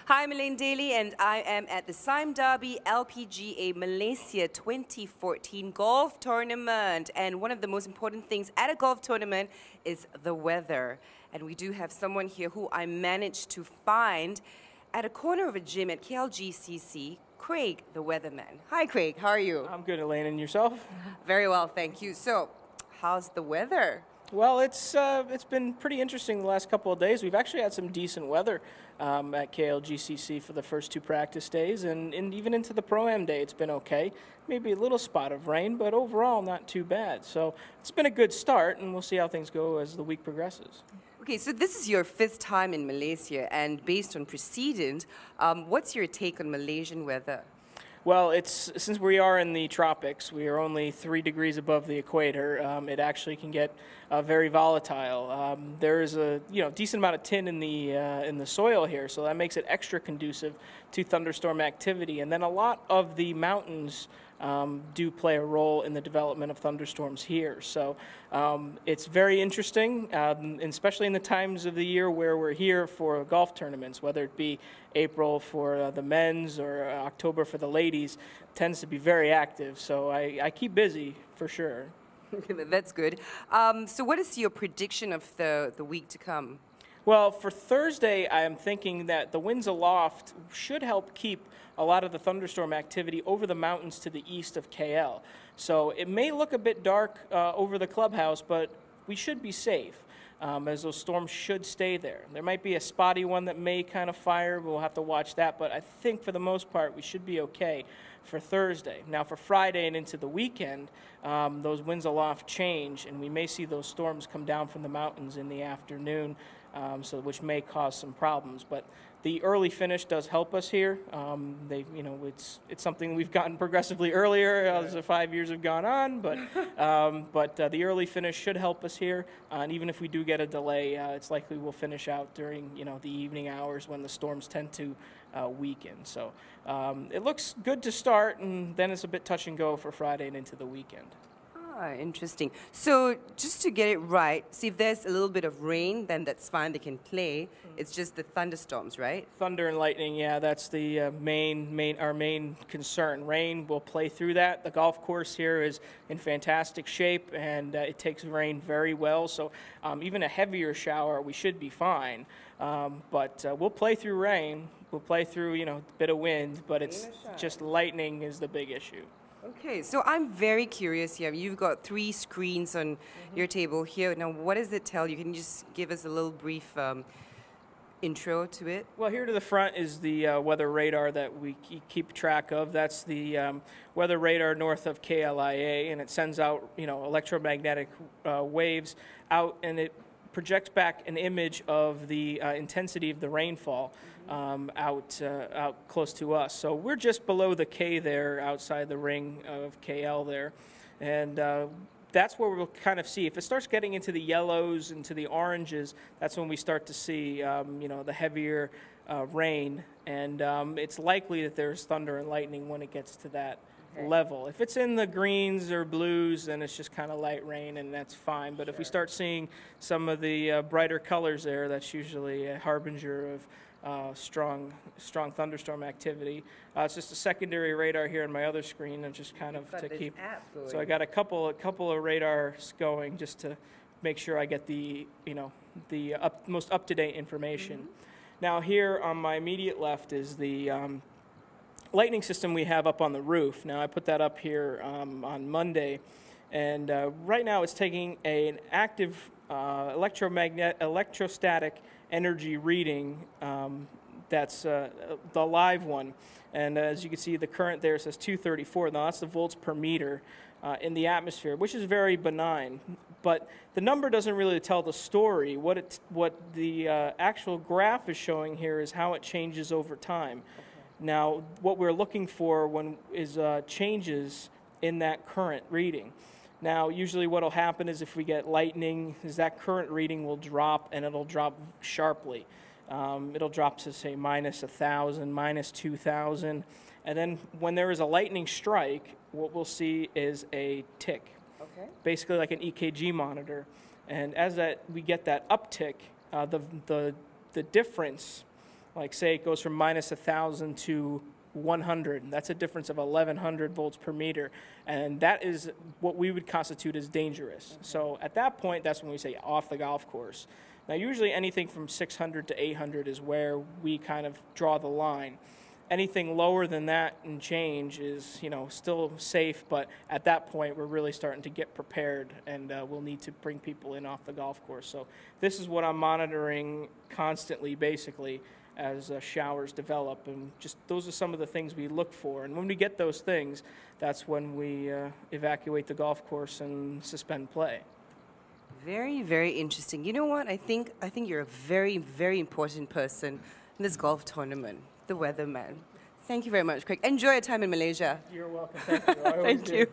Hi, I'm Elaine Daly, and I am at the Sime Darby LPGA Malaysia 2014 golf tournament. And one of the most important things at a golf tournament is the weather. And we do have someone here who I managed to find at a corner of a gym at KLGCC, Craig, the weatherman. Hi, Craig. How are you? I'm good, Elaine, and yourself? Very well, thank you. So, how's the weather? Well, it's been pretty interesting the last couple of days. We've actually had some decent weather at KLGCC for the first two practice days, and even into the Pro-Am day, it's been okay. Maybe a little spot of rain, but overall not too bad. So it's been a good start, and we'll see how things go as the week progresses. Okay, so this is your fifth time in Malaysia, and based on precedent, what's your take on Malaysian weather? Well, since we are in the tropics, we are only 3 degrees above the equator. It actually can get very volatile. There is a decent amount of tin in the soil here, so that makes it extra conducive to thunderstorm activity. And then a lot of the mountains do play a role in the development of thunderstorms here. So it's very interesting, especially in the times of the year where we're here for golf tournaments, whether it be April for the men's or October for the ladies, tends to be very active. So I keep busy for sure. That's good. So what is your prediction of the week to come? Well, for Thursday, I am thinking that the winds aloft should help keep a lot of the thunderstorm activity over the mountains to the east of KL. So it may look a bit dark over the clubhouse, but we should be safe, as those storms should stay there. There might be a spotty one that may kind of fire. We'll have to watch that, but I think for the most part, we should be okay for Thursday. Now, for Friday and into the weekend, those winds aloft change, and we may see those storms come down from the mountains in the afternoon, which may cause some problems. But the early finish does help us here. It's something we've gotten progressively earlier as the 5 years have gone on. But the early finish should help us here. And even if we do get a delay, it's likely we'll finish out during the evening hours when the storms tend to weaken. So it looks good to start, and then it's a bit touch and go for Friday and into the weekend. Interesting. So just to get it right, see if there's a little bit of rain, then that's fine, they can play. It's just the thunderstorms, right? Thunder and lightning, yeah, that's the our main concern. Rain will play through that. The golf course here is in fantastic shape, and it takes rain very well. So even a heavier shower, we should be fine. But we'll play through rain. We'll play through a bit of wind, but it's just lightning is the big issue. Okay, so I'm very curious here. You've got 3 screens on your table here. Now, what does it tell you? Can you just give us a little brief intro to it? Well, here to the front is the weather radar that we keep track of. That's the weather radar north of KLIA, and it sends out electromagnetic waves out, and it projects back an image of the intensity of the rainfall out close to us. So we're just below the K there, outside the ring of KL there, and that's where we'll kind of see. If it starts getting into the yellows, into the oranges, that's when we start to see the heavier rain, and it's likely that there's thunder and lightning when it gets to that level. If it's in the greens or blues, then it's just kind of light rain, and that's fine. But if we start seeing some of the brighter colors there, that's usually a harbinger of strong thunderstorm activity. It's just a secondary radar here on my other screen, and just kind of to keep. So I got a couple of radars going just to make sure I get the most up-to-date information. Now here on my immediate left is the lightning system we have up on the roof. Now I put that up here on Monday, and right now it's taking an active electrostatic energy reading. That's the live one, and as you can see, the current there says 234. Now that's the volts per meter in the atmosphere, which is very benign. But the number doesn't really tell the story. What the actual graph is showing here is how it changes over time. Now, what we're looking for is changes in that current reading. Now, usually what will happen is if we get lightning, is that current reading will drop, and it'll drop sharply. It'll drop to, say, minus 1,000, minus 2,000. And then when there is a lightning strike, what we'll see is a tick, basically like an EKG monitor. And as we get that uptick, the difference Like say it goes from minus 1,000 to 100. That's a difference of 1,100 volts per meter. And that is what we would constitute as dangerous. So at that point, that's when we say off the golf course. Now, usually anything from 600 to 800 is where we kind of draw the line. Anything lower than that and change is, still safe, but at that point, we're really starting to get prepared, and we'll need to bring people in off the golf course. So this is what I'm monitoring constantly, basically, as showers develop, and just those are some of the things we look for. And when we get those things, that's when we evacuate the golf course and suspend play. Very, very interesting. You know what? I think you're a very, very important person in this golf tournament, the weatherman. Thank you very much, Craig. Enjoy your time in Malaysia. You're welcome. Thank you. I always Thank do. you.